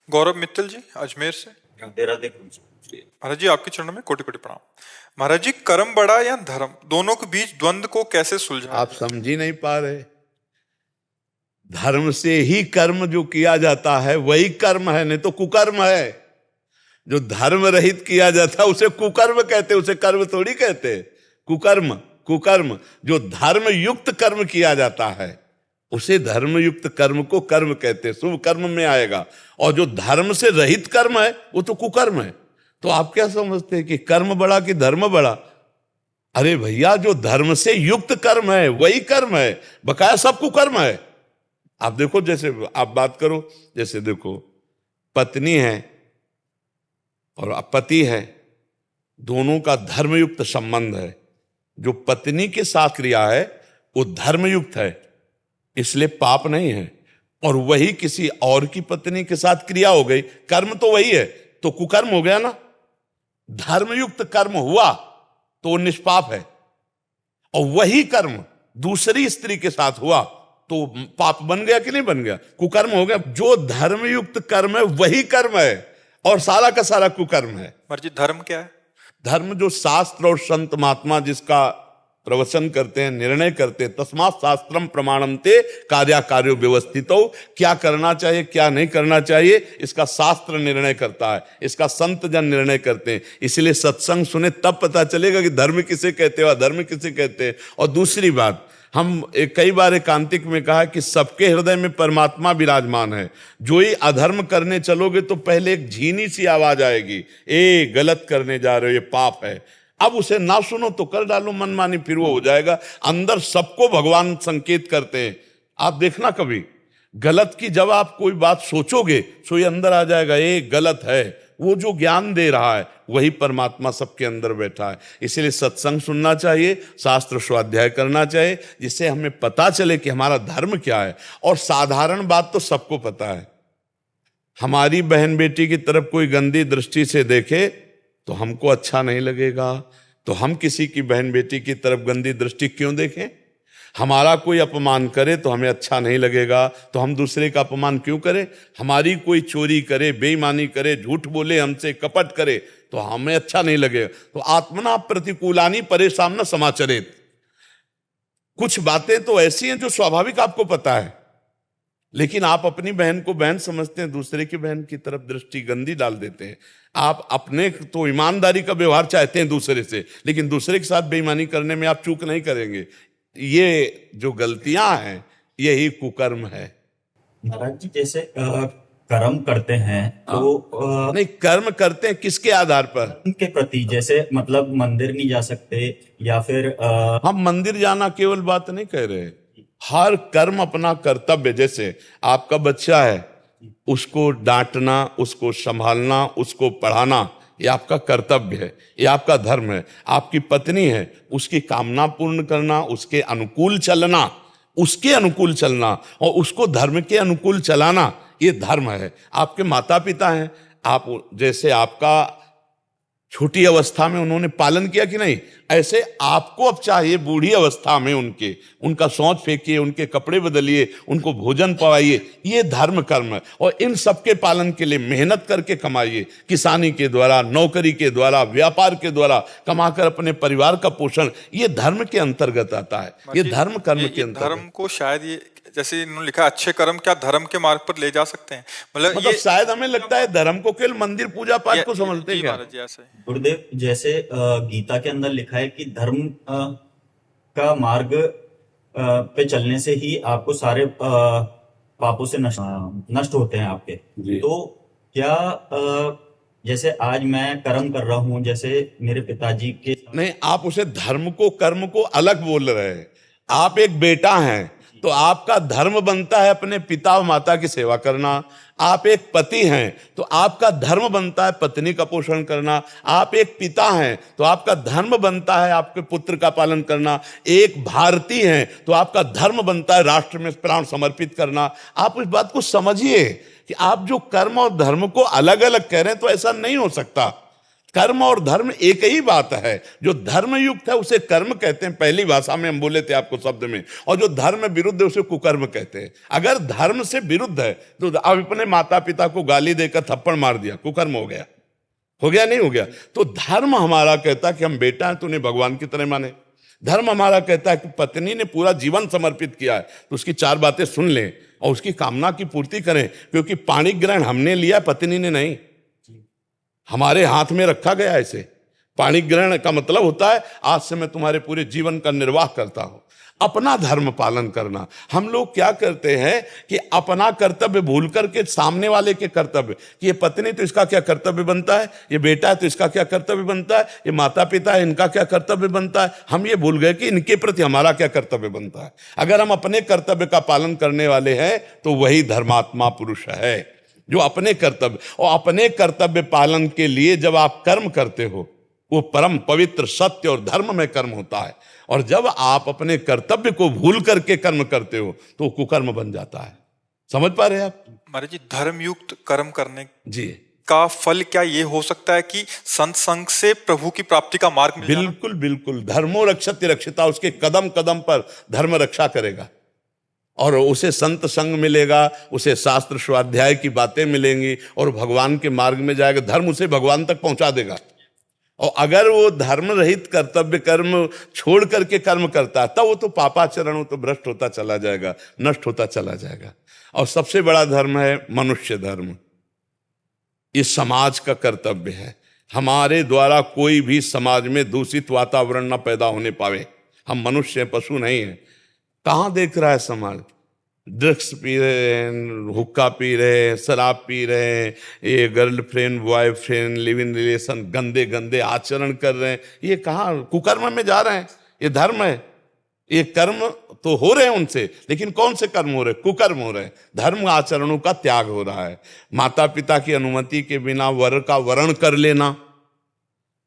गौरव मित्तल जी अजमेर से। राधे जी। महाराज जी आपके चरणों में कोटि कोटि प्रणाम। महाराज जी, कर्म बड़ा या धर्म, दोनों के बीच द्वंद्व को कैसे सुलझाया? आप समझ ही नहीं पा रहे। धर्म से ही कर्म जो किया जाता है वही कर्म है, नहीं तो कुकर्म है। जो धर्म रहित किया जाता है उसे कुकर्म कहते, उसे कर्म थोड़ी कहते। कुकर्म कुकर्म। जो धर्म युक्त कर्म किया जाता है उसे धर्म युक्त कर्म को कर्म कहते, शुभ कर्म में आएगा। और जो धर्म से रहित कर्म है वो तो कुकर्म है। तो आप क्या समझते हैं कि कर्म बड़ा कि धर्म बड़ा? अरे भैया, जो धर्म से युक्त कर्म है वही कर्म है, बकाया सब कुकर्म है। आप देखो, जैसे आप बात करो, जैसे देखो पत्नी है और पति है, दोनों का धर्मयुक्त संबंध है। जो पत्नी के साथ क्रिया है वो धर्मयुक्त है, इसलिए पाप नहीं है। और वही किसी और की पत्नी के साथ क्रिया हो गई, कर्म तो वही है, तो कुकर्म हो गया ना। धर्मयुक्त कर्म हुआ तो वो निष्पाप है, और वही कर्म दूसरी स्त्री के साथ हुआ तो पाप बन गया कि नहीं बन गया? कुकर्म हो गया। जो धर्मयुक्त कर्म है वही कर्म है, और सारा का सारा कुकर्म है। महाराज जी, धर्म क्या है? धर्म जो शास्त्र और संत महात्मा जिसका प्रवचन करते हैं, निर्णय करते हैं, तस्मात् शास्त्रम प्रमाणम ते कार्याकार्यो व्यवस्थितो। क्या करना चाहिए क्या नहीं करना चाहिए इसका शास्त्र निर्णय करता है, इसका संत जन निर्णय करते हैं। इसलिए सत्संग सुने तब पता चलेगा कि धर्म किसे कहते हैं और धर्म किसे कहते हैं। और दूसरी बात, हम कई बार एकांतिक में कहा कि सबके हृदय में परमात्मा विराजमान है। जो ही अधर्म करने चलोगे तो पहले एक झीनी सी आवाज आएगी, ए गलत करने जा रहे हो, ये पाप है। अब उसे ना सुनो तो कर डालो मनमानी, फिर वो हो जाएगा। अंदर सबको भगवान संकेत करते हैं। आप देखना, कभी गलत की जब आप कोई बात सोचोगे तो ये अंदर आ जाएगा, ये गलत है। वो जो ज्ञान दे रहा है वही परमात्मा सबके अंदर बैठा है। इसलिए सत्संग सुनना चाहिए, शास्त्र स्वाध्याय करना चाहिए, जिससे हमें पता चले कि हमारा धर्म क्या है। और साधारण बात तो सबको पता है, हमारी बहन बेटी की तरफ कोई गंदी दृष्टि से देखे तो हमको अच्छा नहीं लगेगा। तो हम किसी की बहन बेटी की तरफ गंदी दृष्टि क्यों देखें? हमारा कोई अपमान करे तो हमें अच्छा नहीं लगेगा, तो हम दूसरे का अपमान क्यों करें? हमारी कोई चोरी करे, बेईमानी करे, झूठ बोले, हमसे कपट करे तो हमें अच्छा नहीं लगेगा। तो आत्मना प्रतिकूलानी परेशान न समाचरित। कुछ बातें तो ऐसी हैं जो स्वाभाविक आपको पता है, लेकिन आप अपनी बहन को बहन समझते हैं, दूसरे की बहन की तरफ दृष्टि गंदी डाल देते हैं। आप अपने तो ईमानदारी का व्यवहार चाहते हैं दूसरे से, लेकिन दूसरे के साथ बेईमानी करने में आप चूक नहीं करेंगे। ये जो गलतियां हैं यही कुकर्म है। महाराज जी, जैसे कर्म करते हैं तो नहीं, कर्म करते हैं किसके आधार पर? उनके प्रति, जैसे मतलब मंदिर नहीं जा सकते या फिर हम मंदिर जाना केवल बात नहीं कह रहे, हर कर्म अपना कर्तव्य। जैसे आपका बच्चा है, उसको डांटना, उसको संभालना, उसको पढ़ाना, ये आपका कर्तव्य है, ये आपका धर्म है। आपकी पत्नी है, उसकी कामना पूर्ण करना, उसके अनुकूल चलना, उसके अनुकूल चलना और उसको धर्म के अनुकूल चलाना, ये धर्म है। आपके माता पिता हैं, आप जैसे आपका छोटी अवस्था में उन्होंने पालन किया कि नहीं, ऐसे आपको अब चाहिए बूढ़ी अवस्था में उनका शौच फेंकिए, उनके कपड़े बदलिए, उनको भोजन पवाइए। ये धर्म कर्म है, और इन सबके पालन के लिए मेहनत करके कमाइए। किसानी के द्वारा, नौकरी के द्वारा, व्यापार के द्वारा कमाकर अपने परिवार का पोषण, ये धर्म के अंतर्गत आता है, ये धर्म कर्म के अंतर्गत। धर्म को शायद ये जैसे इन्होंने लिखा अच्छे कर्म क्या धर्म के मार्ग पर ले जा सकते हैं, मतलब शायद हमें लगता है धर्म को केवल मंदिर पूजा पाठ को समझते हैं क्या? गुरुदेव, जैसे गीता के अंदर लिखा है कि धर्म का मार्ग पे चलने से ही आपको सारे पापों से नष्ट होते हैं आपके। तो क्या जैसे आज मैं कर्म कर रहा हूं, जैसे मेरे पिताजी के नहीं, आप उसे धर्म को कर्म को अलग बोल रहे हैं। आप एक बेटा हैं तो आपका धर्म बनता है अपने पिता और माता की सेवा करना। आप एक पति हैं तो आपका धर्म बनता है पत्नी का पोषण करना। आप एक पिता हैं तो आपका धर्म बनता है आपके पुत्र का पालन करना। एक भारतीय हैं तो आपका धर्म बनता है राष्ट्र में प्राण समर्पित करना। आप इस बात को समझिए कि आप जो कर्म और धर्म को अलग अलग कह रहे हैं तो ऐसा नहीं हो सकता। कर्म और धर्म एक ही बात है। जो धर्म युक्त है उसे कर्म कहते हैं, पहली भाषा में हम बोले थे आपको शब्द में, और जो धर्म विरुद्ध है उसे कुकर्म कहते हैं। अगर धर्म से विरुद्ध है तो अब अपने माता पिता को गाली देकर थप्पड़ मार दिया, कुकर्म हो गया, हो गया नहीं हो गया? तो धर्म हमारा कहता है कि हम बेटा हैं तो उन्हें भगवान की तरह माने। धर्म हमारा कहता है कि पत्नी ने पूरा जीवन समर्पित किया है तो उसकी 4 बातें सुन लें और उसकी कामना की पूर्ति करें, क्योंकि पाणी ग्रहण हमने लिया, पत्नी ने नहीं, हमारे हाथ में रखा गया है इसे। पाणी ग्रहण का मतलब होता है आज से मैं तुम्हारे पूरे जीवन का निर्वाह करता हूं। अपना धर्म पालन करना। हम लोग क्या करते हैं कि अपना कर्तव्य भूल करके सामने वाले के कर्तव्य, कि ये पत्नी तो इसका क्या कर्तव्य बनता है, ये बेटा है तो इसका क्या कर्तव्य बनता है, ये माता पिता है इनका क्या कर्तव्य बनता है, हम ये भूल गए कि इनके प्रति हमारा क्या कर्तव्य बनता है। अगर हम अपने कर्तव्य का पालन करने वाले हैं तो वही धर्मात्मा पुरुष है, जो अपने कर्तव्य, और अपने कर्तव्य पालन के लिए जब आप कर्म करते हो वो परम पवित्र सत्य और धर्म में कर्म होता है, और जब आप अपने कर्तव्य को भूल करके कर्म करते हो तो कुकर्म बन जाता है। समझ पा रहे हैं आप? महाराज जी, धर्मयुक्त कर्म करने जी का फल क्या ये हो सकता है कि संत संग से प्रभु की प्राप्ति का मार्ग मिल जाना? बिल्कुल बिल्कुल। धर्मो रक्षति रक्षिता, उसके कदम कदम पर धर्म रक्षा करेगा, और उसे संत संग मिलेगा, उसे शास्त्र स्वाध्याय की बातें मिलेंगी, और भगवान के मार्ग में जाएगा। धर्म उसे भगवान तक पहुंचा देगा। और अगर वो धर्म रहित कर्तव्य कर्म छोड़ करके कर्म करता है तब वो तो पापाचरण, वो तो भ्रष्ट होता चला जाएगा, नष्ट होता चला जाएगा। और सबसे बड़ा धर्म है मनुष्य धर्म। ये समाज का कर्तव्य है, हमारे द्वारा कोई भी समाज में दूषित वातावरण न पैदा होने पावे। हम मनुष्य हैं, पशु नहीं है। कहाँ देख रहा है समाज? ड्रग्स पी रहे हैं, हुक्का पी रहे हैं, शराब पी रहे हैं, ये girlfriend boyfriend live in relation, गंदे गंदे आचरण कर रहे हैं। ये कहाँ कुकर्म में जा रहे हैं? ये धर्म है? ये कर्म तो हो रहे हैं उनसे, लेकिन कौन से कर्म हो रहे हैं? कुकर्म हो रहे हैं। धर्म आचरणों का त्याग हो रहा है। माता पिता की अनुमति के बिना वर का वरण कर लेना,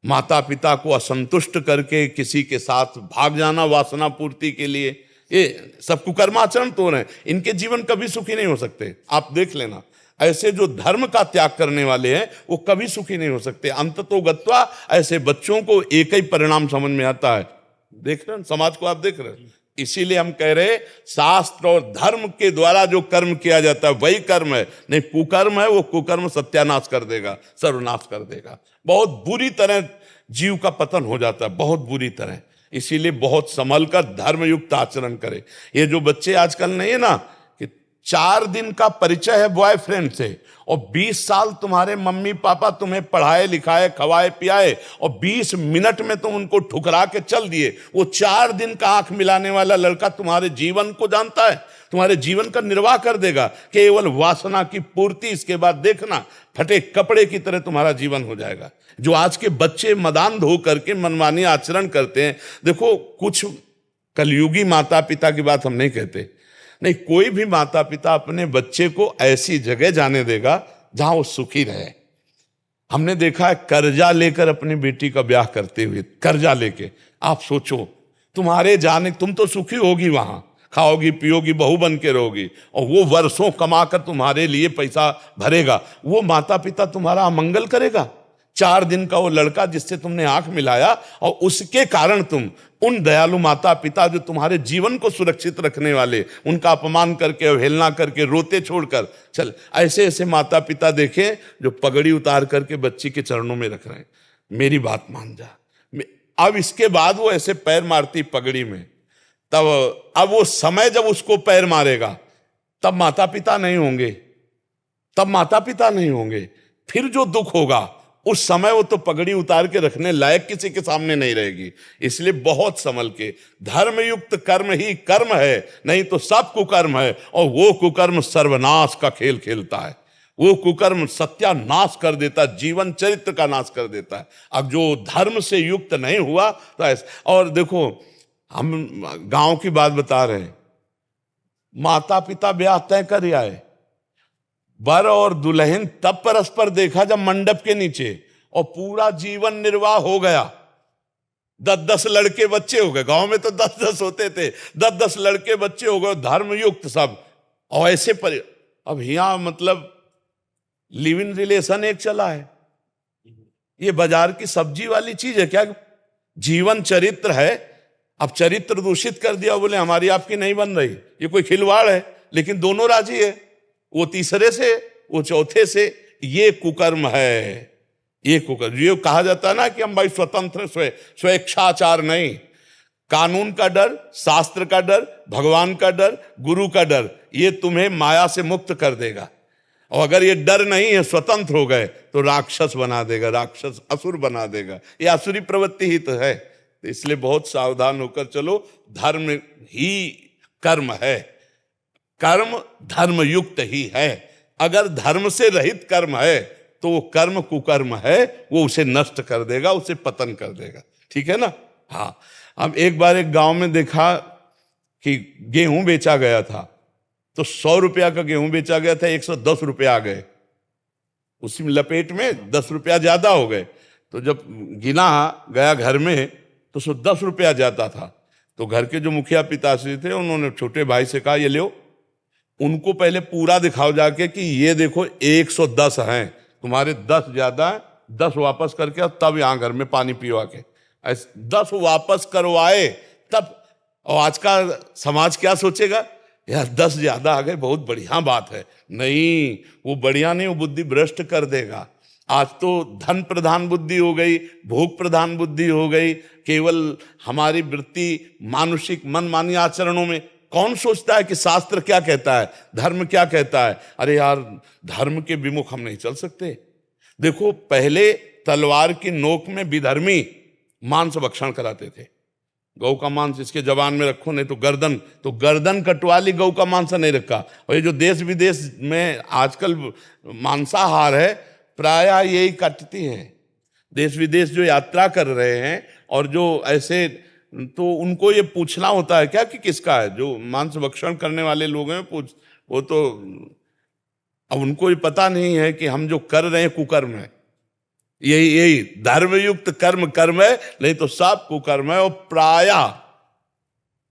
माता पिता को असंतुष्ट करके किसी के साथ भाग जाना वासना पूर्ति के लिए, ये सब कुकर्माचरण तो रहे हैं। इनके जीवन कभी सुखी नहीं हो सकते। आप देख लेना, ऐसे जो धर्म का त्याग करने वाले हैं वो कभी सुखी नहीं हो सकते। अंततोगत्वा ऐसे बच्चों को एक ही परिणाम समझ में आता है। देख रहे हैं समाज को, आप देख रहे हैं। इसीलिए हम कह रहे शास्त्र और धर्म के द्वारा जो कर्म किया जाता है वही कर्म है, नहीं कुकर्म है। वो कुकर्म सत्यानाश कर देगा, सर्वनाश कर देगा। बहुत बुरी तरह जीव का पतन हो जाता है, बहुत बुरी तरह। इसीलिए बहुत संभल कर धर्मयुक्त आचरण करे। ये जो बच्चे आजकल नहीं है ना, कि 4 दिन का परिचय है बॉयफ्रेंड से, और 20 साल तुम्हारे मम्मी पापा तुम्हें पढ़ाए लिखाए खवाए पियाए, और 20 मिनट में तुम उनको ठुकरा के चल दिए। वो 4 दिन का आंख मिलाने वाला लड़का तुम्हारे जीवन को जानता है, तुम्हारे जीवन का निर्वाह कर देगा। केवल वासना की पूर्ति, इसके बाद देखना फटे कपड़े की तरह तुम्हारा जीवन हो जाएगा। जो आज के बच्चे मदान धो करके मनमानी आचरण करते हैं, देखो कुछ कलयुगी माता पिता की बात हम नहीं कहते, नहीं, कोई भी माता पिता अपने बच्चे को ऐसी जगह जाने देगा जहां वो सुखी रहे। हमने देखा है कर्जा लेकर अपनी बेटी का ब्याह करते हुए, कर्जा लेके। आप सोचो, तुम्हारे जाने, तुम तो सुखी होगी वहां, खाओगी पियोगी, बहू बन के रहोगी, और वो वर्षों कमाकर तुम्हारे लिए पैसा भरेगा। वो माता पिता तुम्हारा अमंगल करेगा? 4 दिन का वो लड़का जिससे तुमने आंख मिलाया, और उसके कारण तुम उन दयालु माता पिता जो तुम्हारे जीवन को सुरक्षित रखने वाले, उनका अपमान करके, अवहेलना करके, रोते छोड़कर चल। ऐसे ऐसे माता पिता देखें जो पगड़ी उतार करके बच्ची के चरणों में रख रहे हैं, मेरी बात मान जा। अब इसके बाद वो ऐसे पैर मारती पगड़ी में, तब अब वो समय जब उसको पैर मारेगा तब माता पिता नहीं होंगे, तब माता पिता नहीं होंगे। फिर जो दुख होगा उस समय वो तो पगड़ी उतार के रखने लायक किसी के सामने नहीं रहेगी। इसलिए बहुत संभल के, धर्मयुक्त कर्म ही कर्म है, नहीं तो सब कुकर्म है। और वो कुकर्म सर्वनाश का खेल खेलता है, वो कुकर्म सत्यानाश कर देता, जीवन चरित्र का नाश कर देता है। अब जो धर्म से युक्त नहीं हुआ तो ऐसा। और देखो, हम गांव की बात बता रहे हैं, माता पिता ब्याह तय कर आए, वर और दुल्हन तब परस्पर देखा जब मंडप के नीचे, और पूरा जीवन निर्वाह हो गया। 10-10 लड़के बच्चे हो गए। गांव में तो 10-10 होते थे, 10-10 लड़के बच्चे हो गए, धर्मयुक्त सब। और ऐसे पर अब यहां मतलब लिव इन रिलेशन एक चला है, ये बाजार की सब्जी वाली चीज है क्या? जीवन चरित्र है, अब चरित्र दूषित कर दिया, बोले हमारी आपकी नहीं बन रही, ये कोई खिलवाड़ है? लेकिन दोनों राजी है, वो तीसरे से, वो चौथे से। ये कुकर्म है, ये कुकर्म। ये कहा जाता है ना कि हम भाई स्वतंत्र, स्वेच्छाचार नहीं। कानून का डर, शास्त्र का डर, भगवान का डर, गुरु का डर, ये तुम्हें माया से मुक्त कर देगा। और अगर ये डर नहीं है, स्वतंत्र हो गए, तो राक्षस बना देगा, राक्षस असुर बना देगा। ये असुरी प्रवृत्ति ही तो है। तो इसलिए बहुत सावधान होकर चलो। धर्म ही कर्म है, कर्म धर्म युक्त ही है। अगर धर्म से रहित कर्म है तो वो कर्म कुकर्म है, वो उसे नष्ट कर देगा, उसे पतन कर देगा। ठीक है ना? हाँ। अब एक बार एक गांव में देखा कि गेहूं बेचा गया था, तो 100 रुपया का गेहूं बेचा गया था, 110 रुपया आ गए। उसी में लपेट में 10 रुपया ज्यादा हो गए। तो जब गिना गया घर में तो 110 रुपया जाता था। तो घर के जो मुखिया पिताश्री थे, उन्होंने छोटे भाई से कहा, ये लो, उनको पहले पूरा दिखाओ जाके कि ये देखो 110 हैं, तुम्हारे 10 ज्यादा है, 10 वापस करके और तब यहां घर में पानी पिवा के। 10 वापस करवाए तब। और आज का समाज क्या सोचेगा, यार 10 ज्यादा आ गए, बहुत बढ़िया बात है। नहीं, वो बढ़िया नहीं, वो बुद्धि भ्रष्ट कर देगा। आज तो धन प्रधान बुद्धि हो गई, भोग प्रधान बुद्धि हो गई। केवल हमारी वृत्ति मानुषिक मनमानी आचरणों में। कौन सोचता है कि शास्त्र क्या कहता है, धर्म क्या कहता है? अरे यार, धर्म के विमुख हम नहीं चल सकते। देखो, पहले तलवार की नोक में विधर्मी मांस भक्षण कराते थे। गौ का मांस इसके जबान में रखो, नहीं तो गर्दन कटवा ली, गौ का मांस नहीं रखा। और ये जो देश विदेश में आजकल मांसाहार है, प्रायः यही कटती हैं। देश विदेश जो यात्रा कर रहे हैं और जो ऐसे, तो उनको ये पूछना होता है क्या कि किसका है? जो मांस भक्षण करने वाले लोग हैं, वो तो अब उनको ये पता नहीं है कि हम जो कर रहे हैं कुकर्म है। यही धर्मयुक्त कर्म कर्म है, नहीं तो सब कुकर्म है। और प्रायः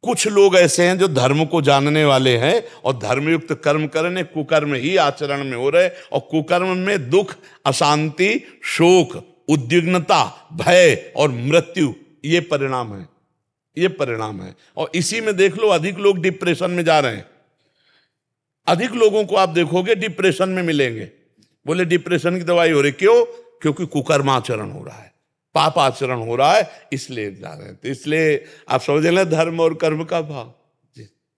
कुछ लोग ऐसे हैं जो धर्म को जानने वाले हैं और धर्मयुक्त कर्म करने, कुकर्म ही आचरण में हो रहे। और कुकर्म में दुख, अशांति, शोक, उद्विग्नता, भय और मृत्यु, ये परिणाम है, ये परिणाम है। और इसी में देख लो, अधिक लोग डिप्रेशन में जा रहे हैं। अधिक लोगों को आप देखोगे डिप्रेशन में मिलेंगे। बोले डिप्रेशन की दवाई हो रही, क्यों? क्योंकि कुकर्माचरण हो रहा है, पाप आचरण हो रहा है, इसलिए जा रहे हैं। तो इसलिए आप समझ लें धर्म और कर्म का भाव।